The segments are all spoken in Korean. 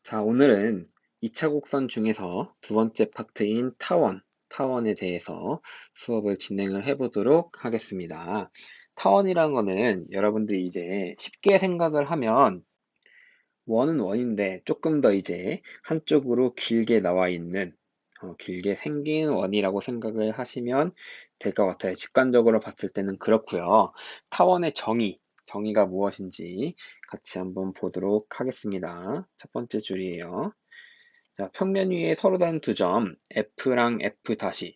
자, 오늘은 2차 곡선 중에서 두 번째 파트인 타원에 대해서 수업을 진행을 해보도록 하겠습니다. 타원이란 거는 여러분들이 이제 쉽게 생각을 하면 원은 원인데 조금 더 이제 한쪽으로 길게 나와 있는 길게 생긴 원이라고 생각을 하시면 될 것 같아요. 직관적으로 봤을 때는 그렇고요. 타원의 정의가 무엇인지 같이 한번 보도록 하겠습니다. 첫 번째 줄이에요. 자, 평면 위에 서로 다른 두 점, F랑 F 다시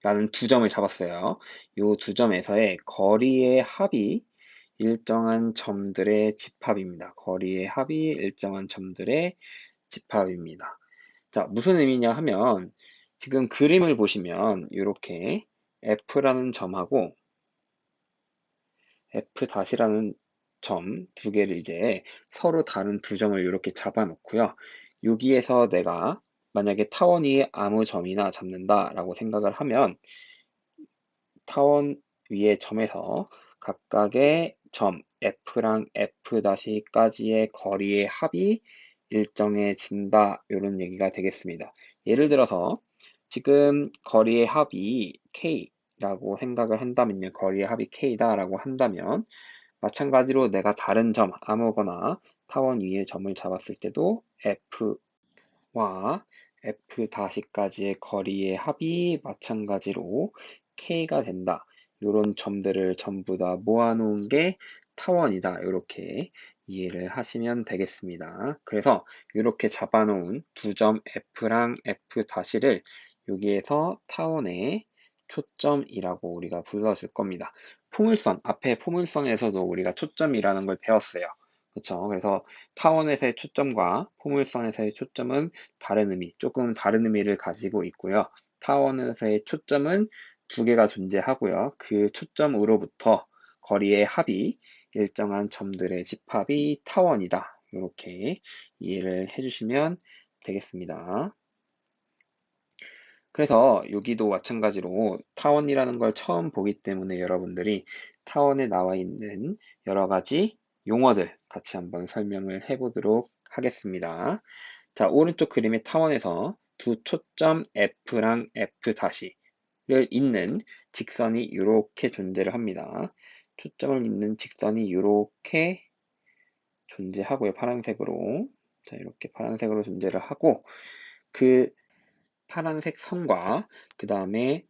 라는 두 점을 잡았어요. 이 두 점에서의 거리의 합이 일정한 점들의 집합입니다. 거리의 합이 일정한 점들의 집합입니다. 자, 무슨 의미냐 하면 지금 그림을 보시면 이렇게 F라는 점하고 F 다시라는 점 두 개를 이제 서로 다른 두 점을 이렇게 잡아 놓고요. 여기에서 내가 만약에 타원 위에 아무 점이나 잡는다라고 생각을 하면 타원 위의 점에서 각각의 점 F랑 F'까지의 거리의 합이 일정해진다. 이런 얘기가 되겠습니다. 예를 들어서 지금 거리의 합이 K라고 생각을 한다면요. 거리의 합이 K다라고 한다면 마찬가지로 내가 다른 점 아무거나 타원 위의 점을 잡았을 때도 F와 F'까지의 거리의 합이 마찬가지로 K가 된다. 이런 점들을 전부 다 모아놓은 게 타원이다. 이렇게 이해를 하시면 되겠습니다. 그래서 이렇게 잡아놓은 두 점 F랑 F'를 여기에서 타원의 초점이라고 우리가 불러줄 겁니다. 포물선, 앞에 포물선에서도 우리가 초점이라는 걸 배웠어요. 그렇죠? 그래서 타원에서의 초점과 포물선에서의 초점은 조금 다른 의미를 가지고 있고요. 타원에서의 초점은 두 개가 존재하고요. 그 초점으로부터 거리의 합이 일정한 점들의 집합이 타원이다. 이렇게 이해를 해주시면 되겠습니다. 그래서 여기도 마찬가지로 타원이라는 걸 처음 보기 때문에 여러분들이 타원에 나와 있는 여러 가지 용어들 같이 한번 설명을 해보도록 하겠습니다. 자, 오른쪽 그림의 타원에서 두 초점 F랑 F'를 잇는 직선이 이렇게 존재를 합니다. 초점을 잇는 직선이 이렇게 존재하고요. 파란색으로. 자, 이렇게 파란색으로 존재를 하고 그 파란색 선과 그 다음에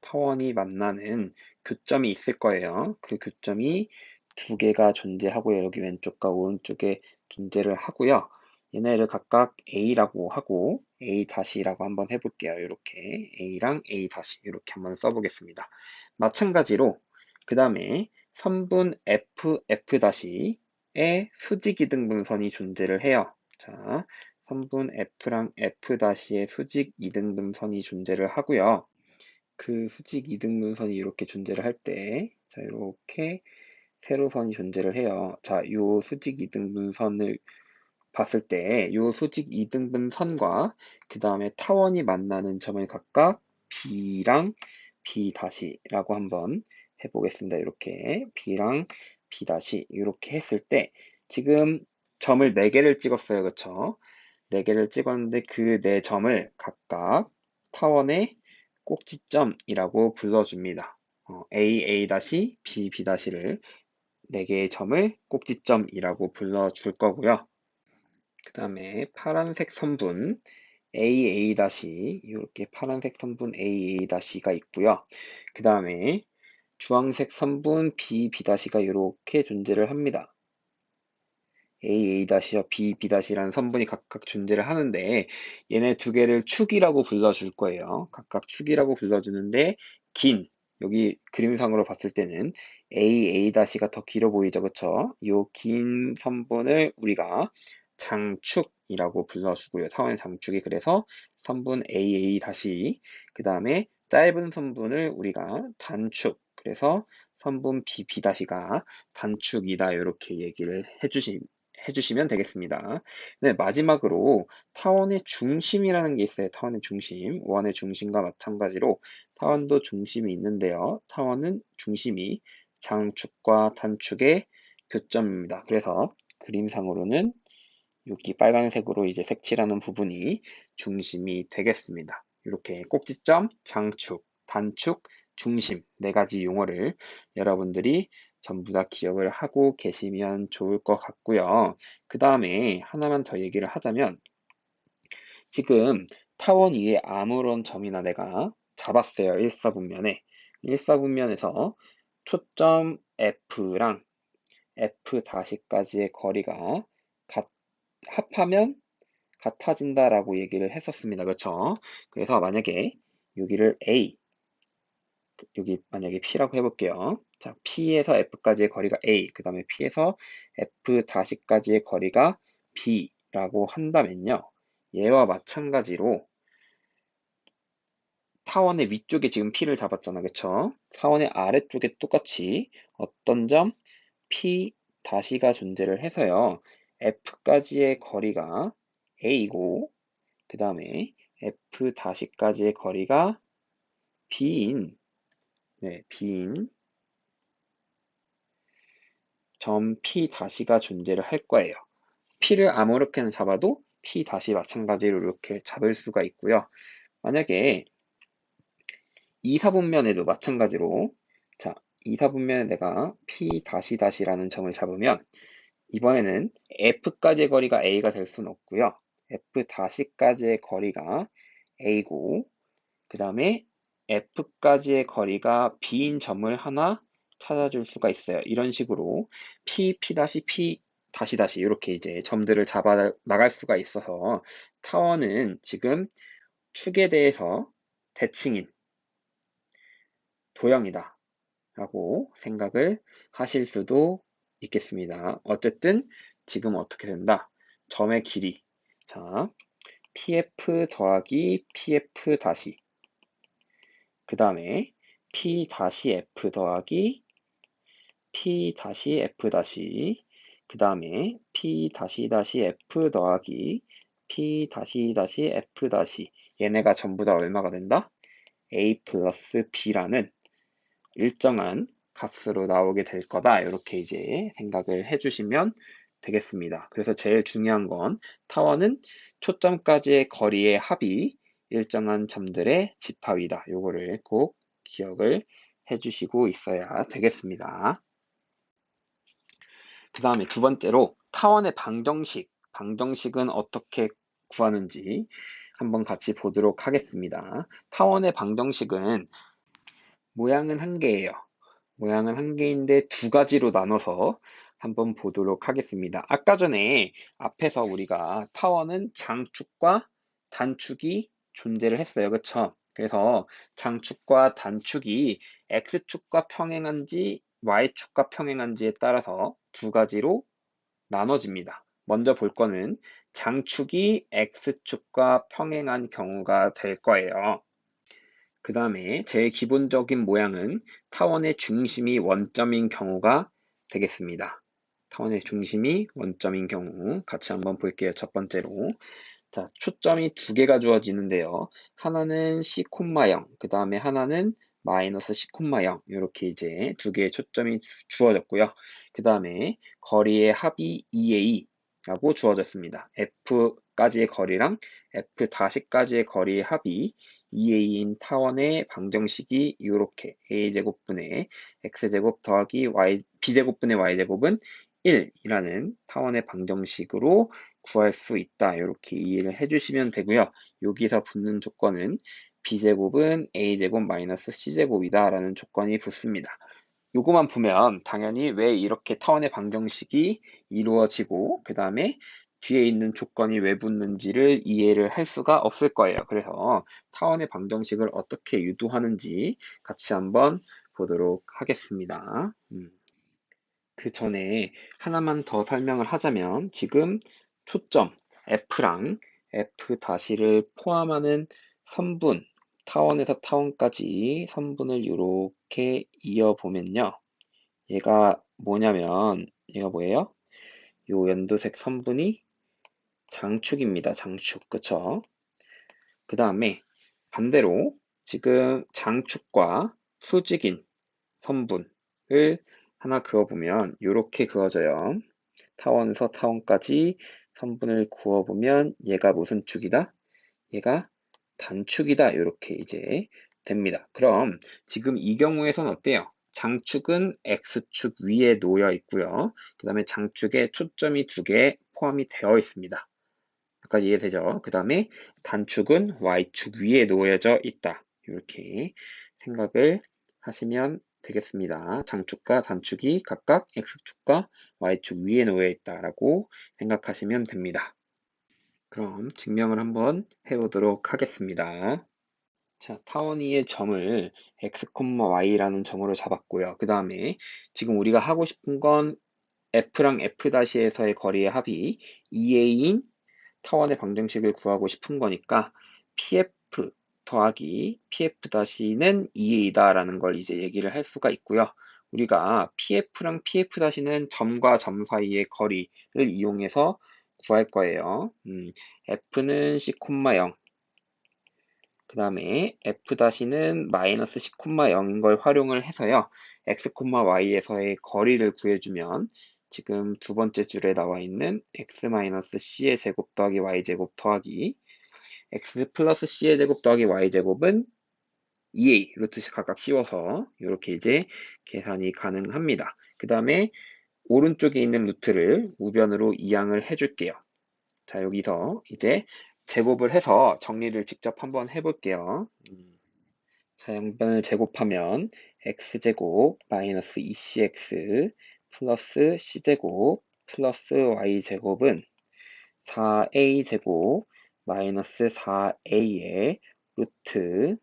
타원이 만나는 교점이 있을 거예요. 그 교점이 두 개가 존재하고요. 여기 왼쪽과 오른쪽에 존재를 하고요. 얘네를 각각 A라고 하고 A-라고 한번 해볼게요. 이렇게 A랑 A- 이렇게 한번 써보겠습니다. 마찬가지로 그 다음에 선분 F''의 수직이등분선이 존재를 해요. 자, 선분 F랑 F'의 수직 이등분선이 존재를 하고요. 그 수직 이등분선이 이렇게 존재를 할 때, 자, 이렇게 세로선이 존재를 해요. 자, 요 수직 이등분선을 봤을 때, 요 수직 이등분선과 그 다음에 타원이 만나는 점을 각각 B랑 B''라고 한번 해보겠습니다. 이렇게 B랑 B' 이렇게 했을 때, 지금 점을 4개를 찍었어요. 그쵸? 4개를 찍었는데 그 4점을 각각 타원의 꼭지점이라고 불러줍니다. A, B, B'를 4개의 점을 꼭지점이라고 불러줄 거고요. 그 다음에 파란색 선분 A, 이렇게 파란색 선분 A, 가 있고요. 그 다음에 주황색 선분 B, B'가 이렇게 존재를 합니다. A''와 B''라는 선분이 각각 존재를 하는데 얘네 두 개를 축이라고 불러줄 거예요. 각각 축이라고 불러주는데 여기 그림상으로 봤을 때는 A'가 더 길어 보이죠. 그쵸? 요 긴 선분을 우리가 장축이라고 불러주고요. 타원의 장축이 그래서 선분 A', 그 다음에 짧은 선분을 우리가 단축, 그래서 선분 B''가 단축이다. 이렇게 얘기를 해주시면 되겠습니다. 네, 마지막으로 타원의 중심이라는 게 있어요. 타원의 중심. 원의 중심과 마찬가지로 타원도 중심이 있는데요. 타원은 중심이 장축과 단축의 교점입니다. 그래서 그림상으로는 여기 빨간색으로 이제 색칠하는 부분이 중심이 되겠습니다. 이렇게 꼭지점, 장축, 단축, 중심 네 가지 용어를 여러분들이 전부 다 기억을 하고 계시면 좋을 것 같고요. 그 다음에 하나만 더 얘기를 하자면 지금 타원 위에 아무런 점이나 내가 잡았어요. 일사분면에. 일사분면에서 초점 F랑 F-까지의 거리가 합하면 같아진다라고 얘기를 했었습니다. 그렇죠? 그래서 만약에 여기를 A, 여기 만약에 P라고 해볼게요. 자, P에서 F까지의 거리가 A, 그 다음에 P에서 F-까지의 거리가 B라고 한다면요. 얘와 마찬가지로 타원의 위쪽에 지금 P를 잡았잖아. 그쵸? 타원의 아래쪽에 똑같이 어떤 점 P-가 존재를 해서요. F까지의 거리가 A이고 그 다음에 F-까지의 거리가 B인 B인 점 P-가 존재를 할 거예요. P를 아무렇게나 잡아도 P- 마찬가지로 이렇게 잡을 수가 있고요. 만약에 이사분면에도 마찬가지로 자, 이사분면에 내가 P 라는 점을 잡으면 이번에는 F까지의 거리가 A가 될 수는 없고요. F-까지의 거리가 A고 그 다음에 F까지의 거리가 B인 점을 하나 찾아줄 수가 있어요. 이런 식으로 P, P-, P 이렇게 이제 점들을 잡아 나갈 수가 있어서 타원은 지금 축에 대해서 대칭인 도형이다 라고 생각을 하실 수도 있겠습니다. 어쨌든 지금 어떻게 된다? 점의 길이. 자, PF 더하기 PF 다시. 그 다음에 P 다시 F 더하기 P 다시 F 다시. 그 다음에 P 다시 F 더하기 P 다시 F 다시. 얘네가 전부 다 얼마가 된다? A 플러스 B라는 일정한 값으로 나오게 될 거다. 이렇게 이제 생각을 해주시면 되겠습니다. 그래서 제일 중요한 건 타원은 초점까지의 거리의 합이 일정한 점들의 집합이다. 요거를 꼭 기억을 해주시고 있어야 되겠습니다. 그 다음에 두 번째로 타원의 방정식. 방정식은 어떻게 구하는지 한번 같이 보도록 하겠습니다. 타원의 방정식은 모양은 한 개예요. 모양은 한 개인데 두 가지로 나눠서 한번 보도록 하겠습니다. 아까 전에 앞에서 우리가 타원은 장축과 단축이 존재를 했어요. 그쵸? 그래서 장축과 단축이 X축과 평행한지 Y축과 평행한지에 따라서 두 가지로 나눠집니다. 먼저 볼 거는 장축이 X축과 평행한 경우가 될 거예요. 그 다음에 제일 기본적인 모양은 타원의 중심이 원점인 경우가 되겠습니다. 타원의 중심이 원점인 경우 같이 한번 볼게요. 첫 번째로 자, 초점이 두 개가 주어지는데요. 하나는 C, 0, 그 다음에 하나는 마이너스 C, 0 이렇게 이제 두 개의 초점이 주어졌고요. 그 다음에 거리의 합이 2A라고 주어졌습니다. F까지의 거리랑 F-까지의 거리의 합이 2A인 타원의 방정식이 이렇게 A제곱분의 X제곱 더하기 B제곱분의 Y제곱은 1이라는 타원의 방정식으로 구할 수 있다. 이렇게 이해를 해주시면 되고요. 여기서 붙는 조건은 B제곱은 A제곱 마이너스 C제곱이다 라는 조건이 붙습니다. 요거만 보면 당연히 왜 이렇게 타원의 방정식이 이루어지고 그 다음에 뒤에 있는 조건이 왜 붙는지를 이해를 할 수가 없을 거예요. 그래서 타원의 방정식을 어떻게 유도하는지 같이 한번 보도록 하겠습니다. 그 전에 하나만 더 설명을 하자면 지금 초점 F랑 F-를 포함하는 선분 타원에서 타원까지 선분을 이렇게 이어보면요. 얘가 뭐냐면 얘가 뭐예요? 요 연두색 선분이 장축입니다. 장축. 그쵸? 그 다음에 반대로 지금 장축과 수직인 선분을 하나 그어보면 이렇게 그어져요. 타원에서 타원까지 선분을 그어보면 얘가 무슨 축이다? 얘가 단축이다. 이렇게 이제 됩니다. 그럼 지금 이 경우에선 어때요? 장축은 X축 위에 놓여 있고요. 그 다음에 장축에 초점이 두 개 포함이 되어 있습니다. 여기까지 이해되죠? 그 다음에 단축은 Y축 위에 놓여져 있다. 이렇게 생각을 하시면 되겠습니다. 장축과 단축이 각각 X축과 Y축 위에 놓여 있다라고 생각하시면 됩니다. 그럼 증명을 한번 해보도록 하겠습니다. 자, 타원이의 점을 x, y라는 점으로 잡았고요. 그 다음에 지금 우리가 하고 싶은 건 f랑 f'에서의 거리의 합이 2a인 타원의 방정식을 구하고 싶은 거니까 pf 더하기 pf-는 2a다라는 걸 이제 얘기를 할 수가 있고요. 우리가 pf랑 pf-는 점과 점 사이의 거리를 이용해서 구할 거예요. f는 c,0 그 다음에 f-는 마이너스 c,0인 걸 활용을 해서요. x, y에서의 거리를 구해주면 지금 두 번째 줄에 나와 있는 x-c의 제곱 더하기 y제곱 더하기 x 플러스 c의 제곱 더하기 y제곱은 2a 루트씩 각각 씌워서 이렇게 이제 계산이 가능합니다. 그 다음에 오른쪽에 있는 루트를 우변으로 이항을 해줄게요. 자, 여기서 이제 제곱을 해서 정리를 직접 한번 해볼게요. 자, 양변을 제곱하면 x제곱 마이너스 2cx 플러스 c제곱 플러스 y제곱은 4a제곱 마이너스 4a의 루트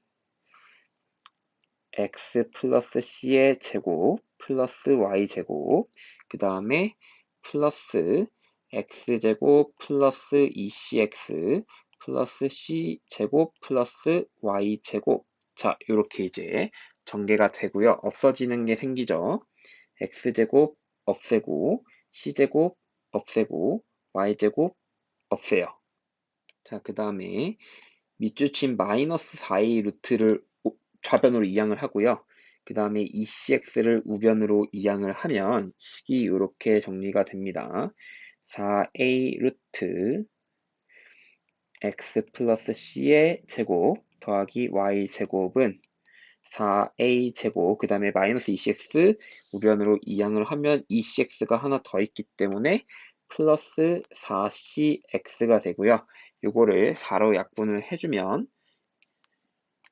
x 플러스 c의 제곱 플러스 y제곱 그 다음에 플러스 x제곱 플러스 2cx 플러스 c제곱 플러스 y제곱 자, 이렇게 이제 전개가 되고요. 없어지는 게 생기죠. x제곱 없애고 c제곱 없애고 y제곱 없애요. 자, 그 다음에 밑줄친 마이너스 4a 루트를 좌변으로 이항을 하고요. 그 다음에 2cx를 우변으로 이항을 하면 식이 이렇게 정리가 됩니다. 4a 루트 x 플러스 c의 제곱 더하기 y 제곱은 4a 제곱 그 다음에 마이너스 2cx 우변으로 이항을 하면 2cx가 하나 더 있기 때문에 플러스 4cx가 되고요. 요거를 4로 약분을 해주면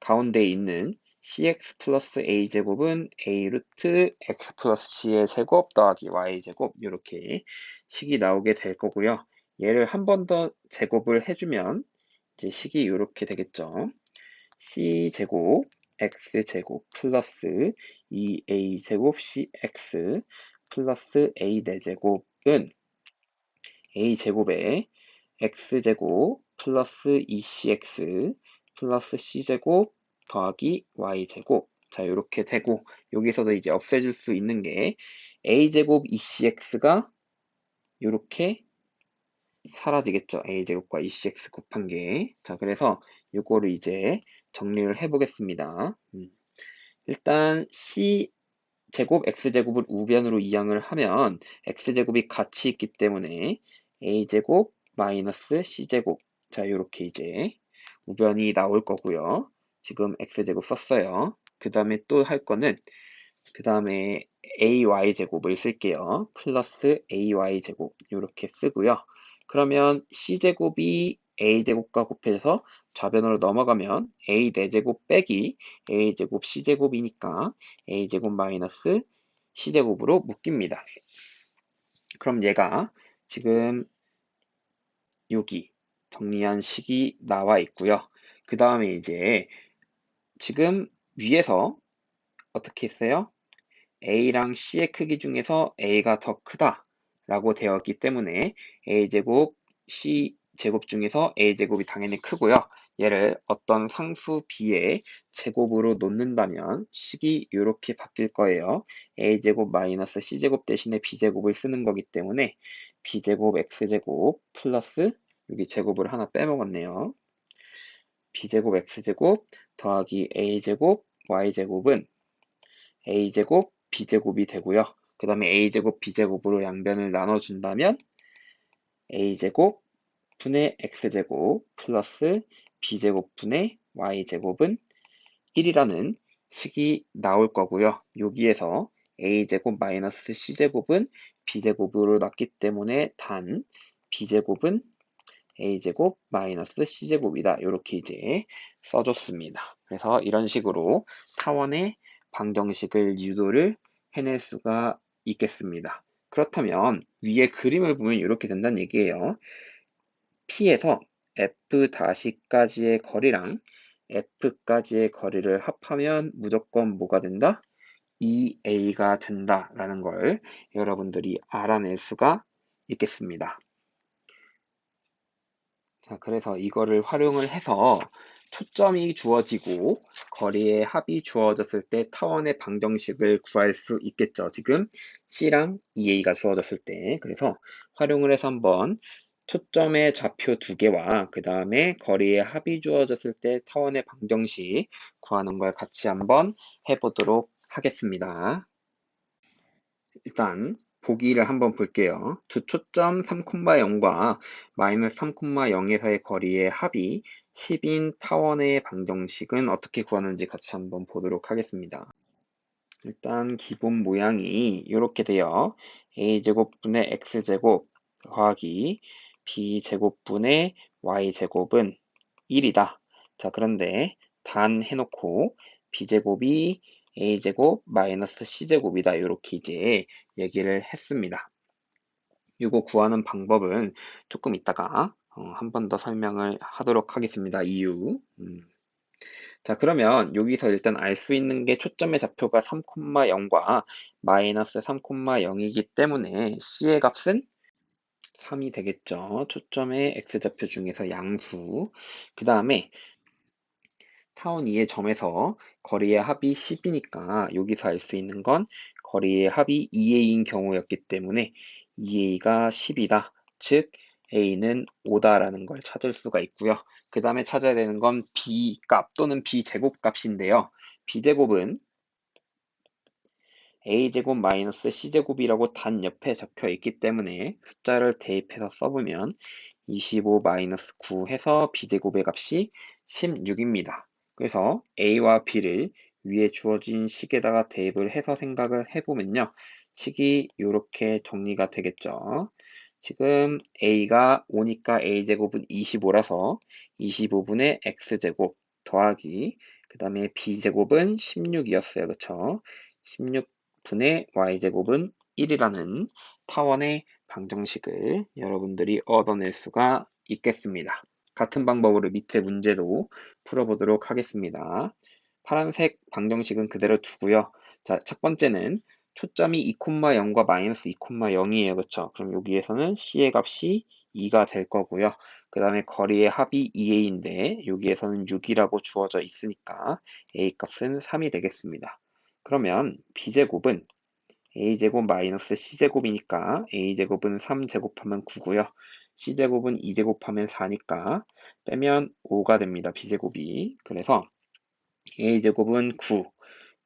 가운데 있는 cx 플러스 a제곱은 a 루트 x 플러스 c의 제곱 더하기 y제곱 이렇게 식이 나오게 될 거고요. 얘를 한 번 더 제곱을 해주면 이제 식이 이렇게 되겠죠. c제곱 x제곱 플러스 2a제곱 cx 플러스 a 4제곱은 a제곱에 x제곱 플러스 2cx 플러스 c제곱 더하기 y제곱 자 이렇게 되고 여기서도 이제 없애줄 수 있는 게 a제곱 2cx가 이렇게 사라지겠죠. a제곱과 2cx 곱한 게. 자 그래서 이거를 이제 정리를 해 보겠습니다. 일단 c제곱 x제곱을 우변으로 이항을 하면 x제곱이 같이 있기 때문에 a제곱 마이너스 c제곱 자 이렇게 이제 우변이 나올 거고요. 지금 x제곱 썼어요. 그 다음에 또 할 거는 그 다음에 ay제곱을 쓸게요. 플러스 ay제곱 이렇게 쓰고요. 그러면 c제곱이 a제곱과 곱해서 좌변으로 넘어가면 a 4제곱 빼기 a제곱 c제곱이니까 a제곱 마이너스 c제곱으로 묶입니다. 그럼 얘가 지금 여기 정리한 식이 나와 있고요. 그 다음에 이제 지금 위에서 어떻게 했어요? a랑 c의 크기 중에서 a가 더 크다 라고 되었기 때문에 a제곱 c제곱 중에서 a제곱이 당연히 크고요. 얘를 어떤 상수 b의 제곱으로 놓는다면 식이 이렇게 바뀔 거예요. a제곱 마이너스 c제곱 대신에 b제곱을 쓰는 거기 때문에 b제곱 x제곱 플러스 여기 제곱을 하나 빼먹었네요. b제곱 x제곱 더하기 a제곱 y제곱은 a제곱 b제곱이 되고요. 그 다음에 a제곱 b제곱으로 양변을 나눠준다면 a제곱 분의 x제곱 플러스 b제곱 분의 y제곱은 1이라는 식이 나올 거고요. 여기에서 a제곱 마이너스 c제곱은 b제곱으로 났기 때문에 단 b제곱은 a제곱 마이너스 c제곱이다. 이렇게 이제 써줬습니다. 그래서 이런 식으로 타원의 방정식을 유도를 해낼 수가 있겠습니다. 그렇다면 위에 그림을 보면 이렇게 된다는 얘기예요. P에서 F'까지의 거리랑 F까지의 거리를 합하면 무조건 뭐가 된다? 2A가 된다라는 걸 여러분들이 알아낼 수가 있겠습니다. 자, 그래서 이거를 활용을 해서 초점이 주어지고 거리의 합이 주어졌을 때 타원의 방정식을 구할 수 있겠죠. 지금 C랑 EA가 주어졌을 때. 그래서 활용을 해서 한번 초점의 좌표 두 개와 그 다음에 거리의 합이 주어졌을 때 타원의 방정식 구하는 걸 같이 한번 해보도록 하겠습니다. 일단 보기를 한번 볼게요. 두 초점 3,0과 마이너스 3,0에서의 거리의 합이 10인 타원의 방정식은 어떻게 구하는지 같이 한번 보도록 하겠습니다. 일단 기본 모양이 이렇게 돼요. a제곱분의 x제곱 더하기 b제곱분의 y제곱은 1이다. 자, 그런데 단 해놓고 b제곱이 a제곱 마이너스 c제곱이다. 이렇게 이제 얘기를 했습니다. 이거 구하는 방법은 조금 이따가 한 번 더 설명을 하도록 하겠습니다. 이유. 자, 그러면 여기서 일단 알 수 있는 게 초점의 좌표가 3,0과 마이너스 3,0이기 때문에 C의 값은 3이 되겠죠. 초점의 X좌표 중에서 양수. 그 다음에 타원 2의 점에서 거리의 합이 10이니까 여기서 알 수 있는 건 거리의 합이 2A인 경우였기 때문에 2A가 10이다. 즉 A는 5다라는 걸 찾을 수가 있고요. 그 다음에 찾아야 되는 건 B값 또는 B제곱 값인데요. B제곱은 A제곱 마이너스 C제곱이라고 단 옆에 적혀 있기 때문에 숫자를 대입해서 써보면 25 마이너스 9 해서 B제곱의 값이 16입니다. 그래서 A와 B를 위에 주어진 식에다가 대입을 해서 생각을 해보면요. 식이 이렇게 정리가 되겠죠. 지금 A가 5니까 A제곱은 25라서 25분의 X제곱 더하기 그 다음에 B제곱은 16이었어요. 그쵸? 16분의 Y제곱은 1이라는 타원의 방정식을 여러분들이 얻어낼 수가 있겠습니다. 같은 방법으로 밑에 문제도 풀어보도록 하겠습니다. 파란색 방정식은 그대로 두고요. 자, 첫 번째는 초점이 2,0과 마이너스 2,0이에요. 그렇죠? 그럼 여기에서는 C의 값이 2가 될 거고요. 그 다음에 거리의 합이 2A인데 여기에서는 6이라고 주어져 있으니까 A 값은 3이 되겠습니다. 그러면 B제곱은 A제곱 마이너스 C제곱이니까 A제곱은 3제곱하면 9고요. C제곱은 2제곱하면 4니까 빼면 5가 됩니다. B제곱이. 그래서 A제곱은 9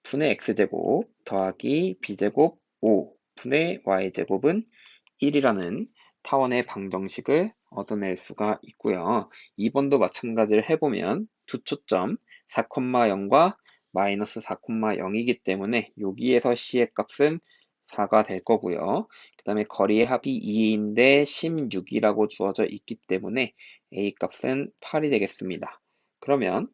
분의 X제곱 더하기 B제곱 5 분의 Y제곱은 1이라는 타원의 방정식을 얻어낼 수가 있고요. 2번도 마찬가지를 해보면 두 초점 4,0과 마이너스 4,0이기 때문에 여기에서 C의 값은 4가 될 거고요. 그 다음에 거리의 합이 2인데 16이라고 주어져 있기 때문에 A 값은 8이 되겠습니다. 그러면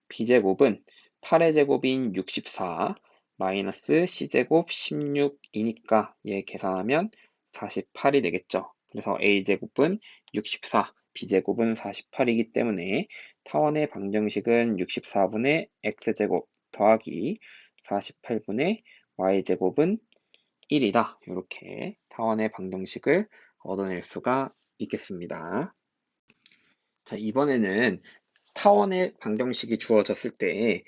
B제곱은 8의 제곱인 64 마이너스 C제곱 16이니까 얘 계산하면 48이 되겠죠. 그래서 A제곱은 64, B제곱은 48이기 때문에 타원의 방정식은 64분의 X제곱 더하기 48분의 Y제곱은 1이다. 이렇게 타원의 방정식을 얻어낼 수가 있겠습니다. 자, 이번에는 타원의 방정식이 주어졌을 때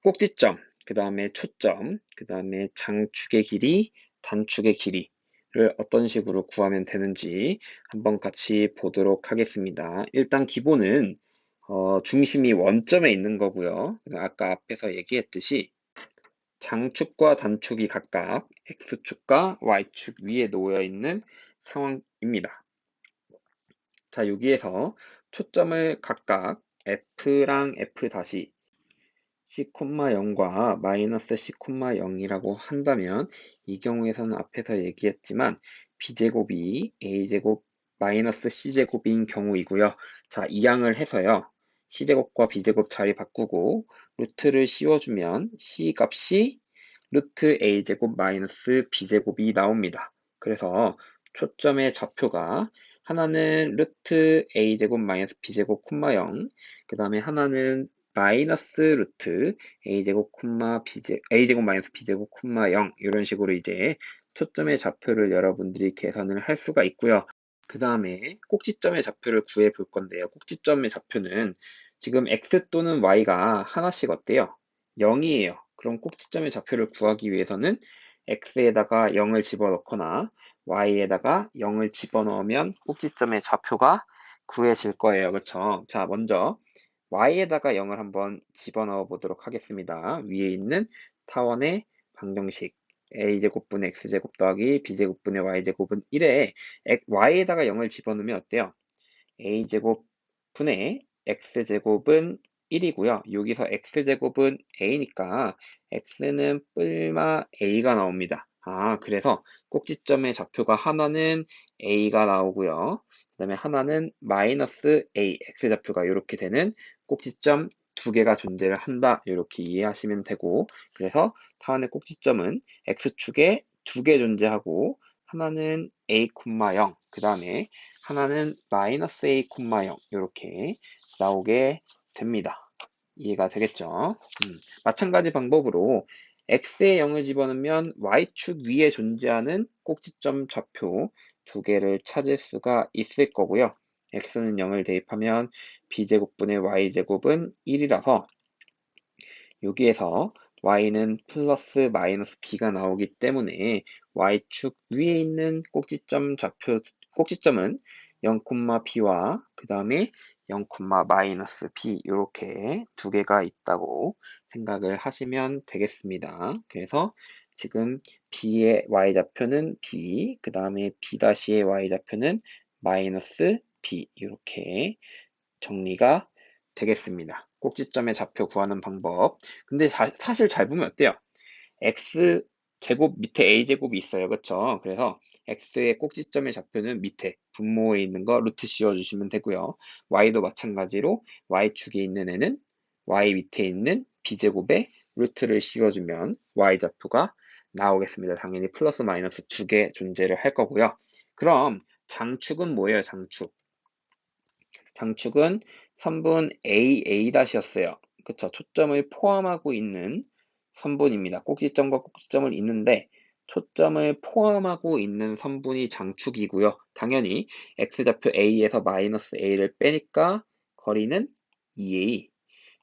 꼭지점, 그 다음에 초점, 그 다음에 장축의 길이, 단축의 길이를 어떤 식으로 구하면 되는지 한번 같이 보도록 하겠습니다. 일단 기본은 중심이 원점에 있는 거고요. 아까 앞에서 얘기했듯이 장축과 단축이 각각 x축과 y축 위에 놓여 있는 상황입니다. 자, 여기에서 초점을 각각 f랑 f 다시 c,0과 마이너스 c,0이라고 한다면 이 경우에서는 앞에서 얘기했지만 b제곱이 a제곱 마이너스 c제곱인 경우이고요. 자, 이항을 해서요. c제곱과 b제곱 자리 바꾸고 루트를 씌워주면 c 값이 루트 a제곱 마이너스 b제곱이 나옵니다. 그래서 초점의 좌표가 하나는 루트 a제곱 마이너스 b제곱 콤마 0, 그 다음에 하나는 마이너스 루트 a제곱 콤마 a제곱 마이너스 b제곱 콤마 0 이런 식으로 이제 초점의 좌표를 여러분들이 계산을 할 수가 있고요. 그 다음에 꼭지점의 좌표를 구해 볼 건데요. 꼭지점의 좌표는 지금 x 또는 y가 하나씩 어때요? 0이에요. 그럼 꼭지점의 좌표를 구하기 위해서는 x에다가 0을 집어넣거나 y에다가 0을 집어넣으면 꼭지점의 좌표가 구해질 거예요. 그렇죠? 자, 먼저 y에다가 0을 한번 집어넣어 보도록 하겠습니다. 위에 있는 타원의 방정식 a제곱분의 x제곱 더하기 b제곱분의 y제곱은 1에 y에다가 0을 집어넣으면 어때요? a제곱분의 x제곱은 1이고요. 여기서 x제곱은 a니까 x는 뿔마 a가 나옵니다. 그래서 꼭지점의 좌표가 하나는 a가 나오고요. 그 다음에 하나는 마이너스 a, x좌표가 이렇게 되는 꼭지점 두 개가 존재를 한다. 이렇게 이해하시면 되고, 그래서 타원의 꼭지점은 x축에 두 개 존재하고, 하나는 a, 0, 그 다음에 하나는 마이너스 a, 0 이렇게 나오게 됩니다. 이해가 되겠죠? 마찬가지 방법으로 x에 0을 집어넣으면 y축 위에 존재하는 꼭지점 좌표 두 개를 찾을 수가 있을 거고요. x는 0을 대입하면 b제곱분의 y제곱은 1이라서 여기에서 y는 플러스 마이너스 b가 나오기 때문에 y축 위에 있는 꼭지점 좌표 꼭지점은 0, b와 그 다음에 0, 마이너스 b 이렇게 두 개가 있다고 생각을 하시면 되겠습니다. 그래서 지금 b의 y좌표는 b, 그 다음에 b-의 y좌표는 마이너스 b 이렇게 정리가 되겠습니다. 꼭지점의 좌표 구하는 방법. 근데 사실 잘 보면 어때요? x 제곱 밑에 a 제곱이 있어요. 그렇죠? 그래서 x의 꼭지점의 좌표는 밑에 분모에 있는 거 루트 씌워주시면 되고요. y도 마찬가지로 y축에 있는 애는 y 밑에 있는 b제곱에 루트를 씌워주면 y좌표가 나오겠습니다. 당연히 플러스 마이너스 두 개 존재를 할 거고요. 그럼 장축은 뭐예요? 장축은 선분 AA-였어요. 그쵸? 초점을 포함하고 있는 선분입니다. 꼭지점과 꼭지점을 잇는데 초점을 포함하고 있는 선분이 장축이고요. 당연히 x좌표 a에서 마이너스 a를 빼니까 거리는 2a.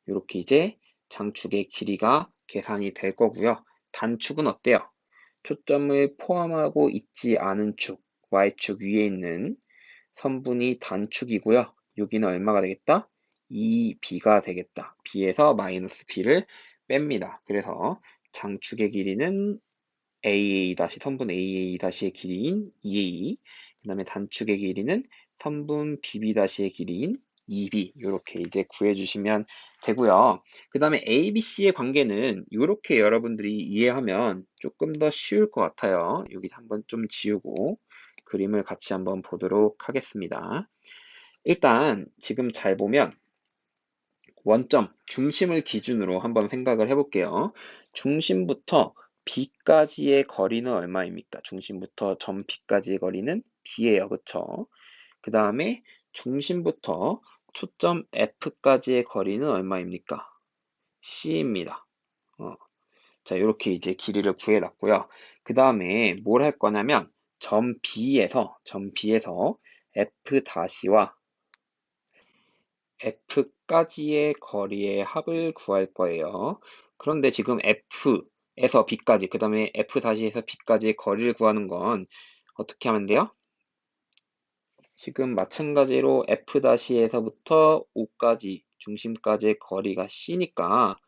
이렇게 이제 장축의 길이가 계산이 될 거고요. 단축은 어때요? 초점을 포함하고 있지 않은 축, y축 위에 있는 선분이 단축이고요. 여기는 얼마가 되겠다? 2b가 되겠다. b에서 마이너스 b를 뺍니다. 그래서 장축의 길이는 AA- 선분 AA-의 길이인 2a, 그 다음에 단축의 길이는 선분 BB-의 길이인 2b 이렇게 이제 구해주시면 되고요. 그 다음에 ABC의 관계는 이렇게 여러분들이 이해하면 조금 더 쉬울 것 같아요. 여기 한번 좀 지우고 그림을 같이 한번 보도록 하겠습니다. 일단 지금 잘 보면 원점, 중심을 기준으로 한번 생각을 해볼게요. 중심부터 B까지의 거리는 얼마입니까? 중심부터 점 B까지의 거리는 B예요. 그쵸? 그 다음에 중심부터 초점 F까지의 거리는 얼마입니까? C입니다. 자, 이렇게 이제 길이를 구해놨고요. 그 다음에 뭘 할 거냐면 점 B에서 F-와 F까지의 거리의 합을 구할 거예요. 그런데 지금 F에서 B까지, 그 다음에 F-에서 B까지의 거리를 구하는 건 어떻게 하면 돼요? 지금 마찬가지로 F-에서부터 O까지, 중심까지의 거리가 C니까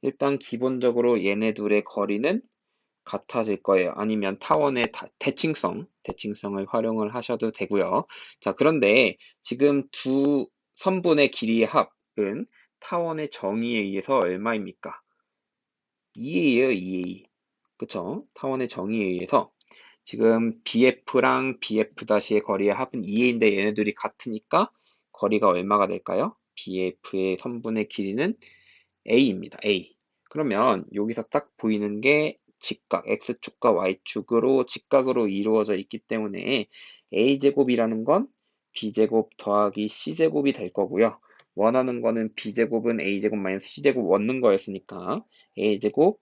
일단 기본적으로 얘네 둘의 거리는 같아질 거예요. 아니면 타원의 대칭성을 활용을 하셔도 되고요. 자, 그런데 지금 두 선분의 길이의 합은 타원의 정의에 의해서 얼마입니까? 2예요, 2A. 그쵸? 타원의 정의에 의해서 지금 BF랑 BF-의 거리의 합은 2A인데 얘네들이 같으니까 거리가 얼마가 될까요? BF의 선분의 길이는 A입니다. A. 그러면 여기서 딱 보이는 게 직각, X축과 Y축으로 직각으로 이루어져 있기 때문에 A제곱이라는 건 B제곱 더하기 C제곱이 될 거고요. 원하는 거는 B제곱은 A제곱 마이너스 C제곱 원는 거였으니까 A제곱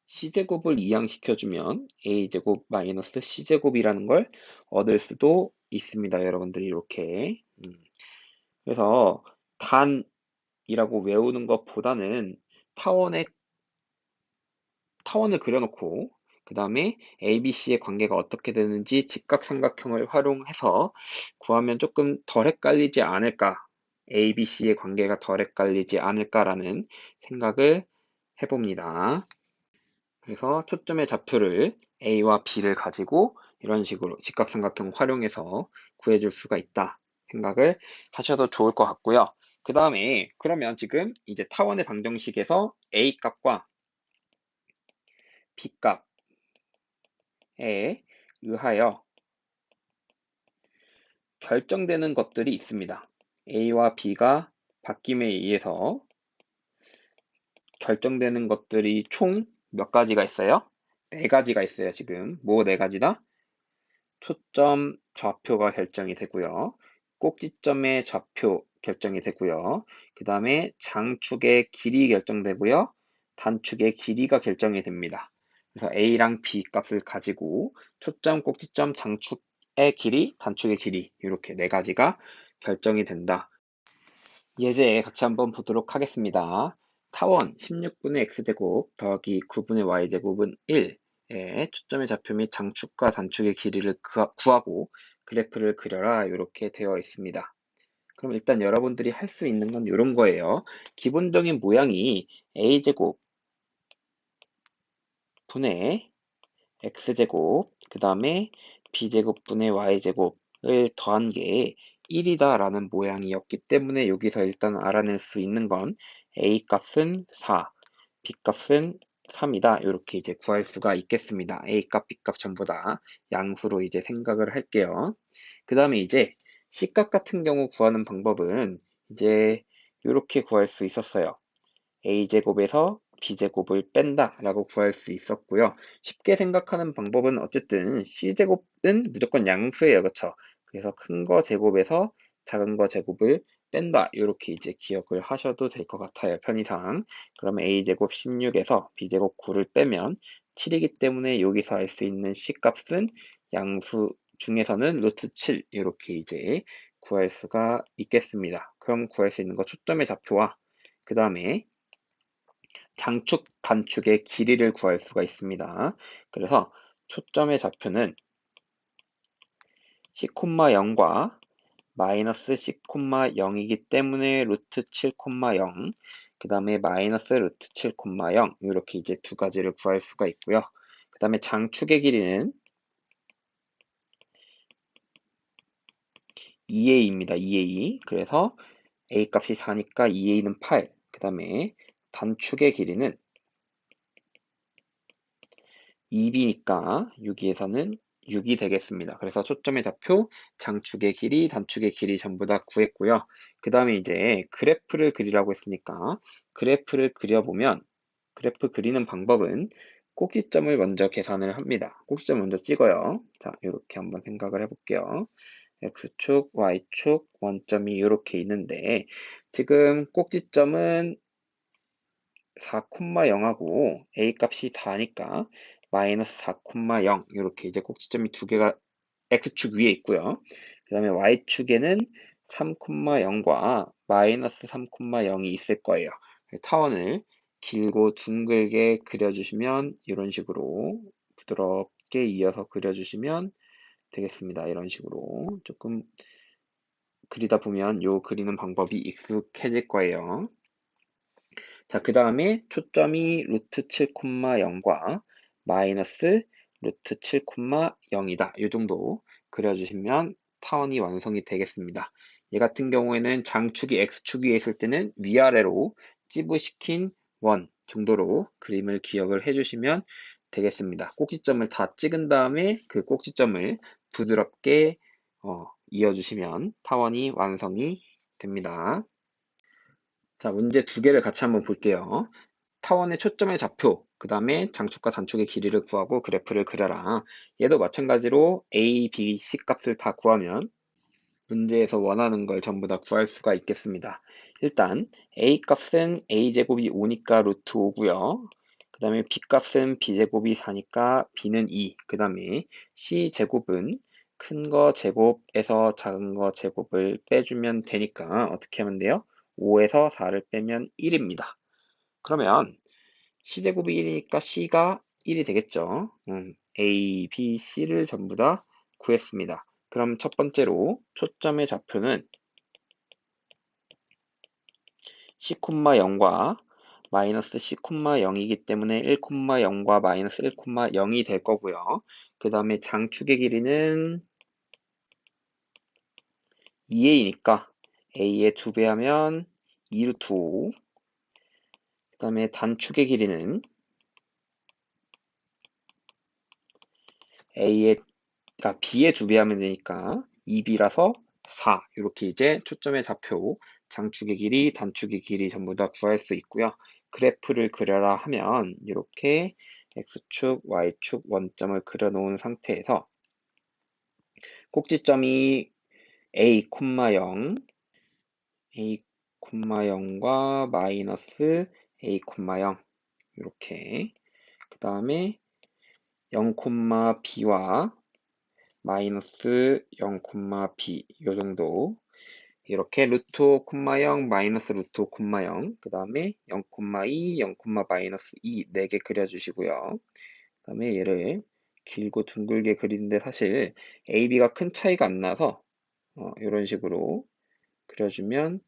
C제곱을 이항시켜주면 A제곱 마이너스 C제곱이라는 걸 얻을 수도 있습니다. 여러분들이 이렇게. 그래서 단이라고 외우는 것보다는 타원의 타원을 그려놓고 그 다음에 ABC의 관계가 어떻게 되는지 직각삼각형을 활용해서 구하면 조금 덜 헷갈리지 않을까, ABC의 관계가 덜 헷갈리지 않을까라는 생각을 해봅니다. 그래서 초점의 좌표를 A와 B를 가지고 이런 식으로 직각삼각형 활용해서 구해줄 수가 있다 생각을 하셔도 좋을 것 같고요. 그 다음에 그러면 지금 이제 타원의 방정식에서 A 값과 B 값에 의하여 결정되는 것들이 있습니다. A와 B가 바뀜에 의해서 결정되는 것들이 총 몇 가지가 있어요? 네 가지가 있어요. 지금 뭐 네 가지다? 초점 좌표가 결정이 되고요. 꼭지점의 좌표 결정이 되고요. 그 다음에 장축의 길이 결정되고요. 단축의 길이가 결정이 됩니다. 그래서 A랑 B 값을 가지고 초점, 꼭지점, 장축의 길이, 단축의 길이 이렇게 네 가지가 결정이 된다. 예제 같이 한번 보도록 하겠습니다. 타원 16분의 x제곱 더하기 9분의 y제곱은 1에 초점의 좌표 및 장축과 단축의 길이를 구하고 그래프를 그려라 이렇게 되어 있습니다. 그럼 일단 여러분들이 할 수 있는 건 이런 거예요. 기본적인 모양이 a제곱 분의 x제곱 그 다음에 b제곱 분의 y제곱을 더한 게 1이다 라는 모양이었기 때문에 여기서 일단 알아낼 수 있는 건 a 값은 4, b 값은 3이다 이렇게 이제 구할 수가 있겠습니다. a 값, b 값 전부 다 양수로 이제 생각을 할게요. 그 다음에 이제 c 값 같은 경우 구하는 방법은 이제 이렇게 구할 수 있었어요. a제곱에서 b제곱을 뺀다 라고 구할 수 있었고요. 쉽게 생각하는 방법은 어쨌든 c제곱은 무조건 양수예요. 그쵸? 그래서 큰 거 제곱에서 작은 거 제곱을 뺀다 이렇게 이제 기억을 하셔도 될 것 같아요. 편의상. 그러면 a제곱 16에서 b제곱 9를 빼면 7이기 때문에 여기서 알 수 있는 c 값은 양수 중에서는 루트 7 이렇게 이제 구할 수가 있겠습니다. 그럼 구할 수 있는 거 초점의 좌표와 그 다음에 장축, 단축의 길이를 구할 수가 있습니다. 그래서 초점의 좌표는 C,0과 마이너스 C,0이기 때문에 루트 7,0, 그 다음에 마이너스 루트 7,0 이렇게 이제 두 가지를 구할 수가 있고요. 그 다음에 장축의 길이는 2a입니다. 2a. 그래서 a 값이 4니까 2a는 8. 그 다음에 단축의 길이는 2b니까 여기에서는 6이 되겠습니다. 그래서 초점의 좌표, 장축의 길이, 단축의 길이 전부 다 구했고요. 그 다음에 이제 그래프를 그리라고 했으니까 그래프를 그려보면 그래프 그리는 방법은 꼭지점을 먼저 계산을 합니다. 꼭지점 먼저 찍어요. 자, 이렇게 한번 생각을 해볼게요. X축, Y축, 원점이 이렇게 있는데 지금 꼭지점은 4,0하고 a 값이 4니까 마이너스 4,0 이렇게 이제 꼭지점이 두 개가 x축 위에 있고요. 그 다음에 y축에는 3,0과 마이너스 3,0이 있을 거예요. 타원을 길고 둥글게 그려주시면 이런 식으로 부드럽게 이어서 그려주시면 되겠습니다. 이런 식으로 조금 그리다 보면 요 그리는 방법이 익숙해질 거예요. 자, 그 다음에 초점이 루트 7,0과 마이너스 루트 7, 0이다. 이 정도 그려주시면 타원이 완성이 되겠습니다. 얘 같은 경우에는 장축이 X축 위에 있을 때는 위아래로 찌부시킨 원 정도로 그림을 기억을 해주시면 되겠습니다. 꼭지점을 다 찍은 다음에 그 꼭지점을 부드럽게 이어주시면 타원이 완성이 됩니다. 자, 문제 두 개를 같이 한번 볼게요. 타원의 초점의 좌표, 그 다음에 장축과 단축의 길이를 구하고 그래프를 그려라. 얘도 마찬가지로 A, B, C 값을 다 구하면 문제에서 원하는 걸 전부 다 구할 수가 있겠습니다. 일단 A 값은 A제곱이 5니까 루트 5고요. 그 다음에 B 값은 B제곱이 4니까 B는 2. 그 다음에 C제곱은 큰 거 제곱에서 작은 거 제곱을 빼주면 되니까 어떻게 하면 돼요? 5에서 4를 빼면 1입니다. 그러면 C제곱이 1이니까 C가 1이 되겠죠. A, B, C를 전부 다 구했습니다. 그럼 첫 번째로 초점의 좌표는 C,0과 마이너스 C,0이기 때문에 1,0과 마이너스 1,0이 될 거고요. 그 다음에 장축의 길이는 2A니까 A의 2배 하면 2루트 5. 그 다음에 단축의 길이는 B의 2배 하면 되니까 2B라서 4. 이렇게 이제 초점의 좌표, 장축의 길이, 단축의 길이 전부 다 구할 수 있고요. 그래프를 그려라 하면 이렇게 X축, Y축 원점을 그려놓은 상태에서 꼭지점이 A, 0, A,0과 마이너스 A, 0 이렇게 그 다음에 0, B와 마이너스 0, B 요 정도 이렇게 루트 5, 0 마이너스 루트 5, 0 그 다음에 0, 2, 0, 마이너스 2 4개 그려주시고요. 그 다음에 얘를 길고 둥글게 그리는데 사실 A, B가 큰 차이가 안 나서 이런 식으로 그려주면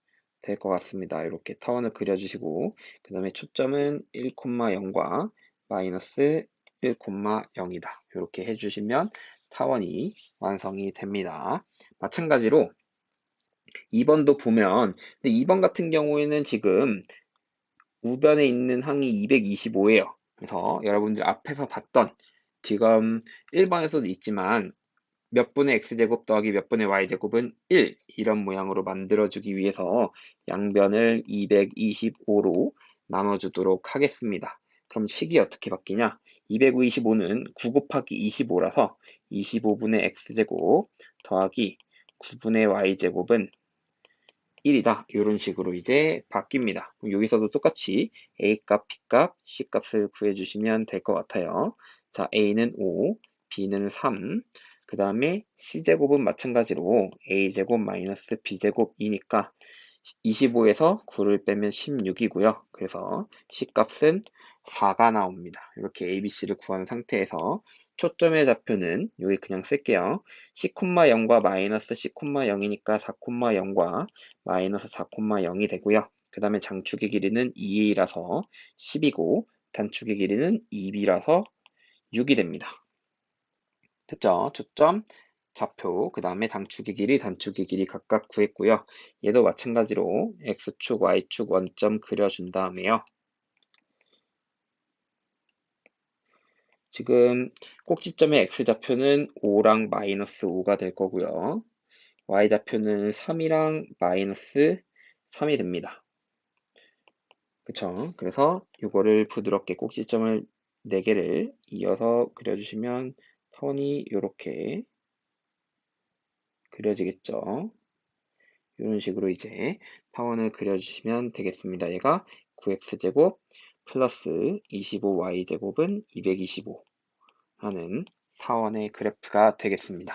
될 것 같습니다. 이렇게 타원을 그려주시고 그 다음에 초점은 1, 0과 마이너스 1, 0이다. 이렇게 해주시면 타원이 완성이 됩니다. 마찬가지로 2번도 보면 근데 2번 같은 경우에는 지금 우변에 있는 항이 225예요. 그래서 여러분들 앞에서 봤던 지금 1번에서도 있지만 몇 분의 x제곱 더하기 몇 분의 y제곱은 1 이런 모양으로 만들어주기 위해서 양변을 225로 나눠주도록 하겠습니다. 그럼 식이 어떻게 바뀌냐? 225는 9 곱하기 25라서 25분의 x제곱 더하기 9분의 y제곱은 1이다. 이런 식으로 이제 바뀝니다. 여기서도 똑같이 A값, B값, C값을 구해주시면 될 것 같아요. 자, A는 5, B는 3, 그 다음에 C제곱은 마찬가지로 A제곱 마이너스 B제곱이니까 25에서 9를 빼면 16이고요. 그래서 C값은 4가 나옵니다. 이렇게 ABC를 구한 상태에서 초점의 좌표는 여기 그냥 쓸게요. C,0과 마이너스 C,0이니까 4,0과 마이너스 4,0이 되고요. 그 다음에 장축의 길이는 2A라서 10이고 단축의 길이는 2B라서 6이 됩니다. 됐죠? 초점, 좌표, 그 다음에 장축의 길이, 단축의 길이 각각 구했고요. 얘도 마찬가지로 X축, Y축 원점 그려준 다음에요. 지금 꼭지점의 X좌표는 5랑 마이너스 5가 될 거고요. Y좌표는 3이랑 마이너스 3이 됩니다. 그쵸? 그래서 이거를 부드럽게 꼭지점을 4개를 이어서 그려주시면 선이 이렇게 그려지겠죠? 이런 식으로 이제 타원을 그려주시면 되겠습니다. 얘가 9x제곱 플러스 25y제곱은 225 하는 타원의 그래프가 되겠습니다.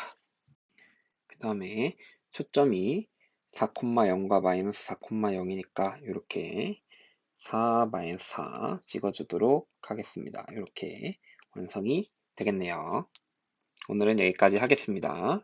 그 다음에 초점이 4,0과 마이너스 4,0이니까 이렇게 4 마이너스 4 찍어주도록 하겠습니다. 이렇게 완성이 되겠네요. 오늘은 여기까지 하겠습니다.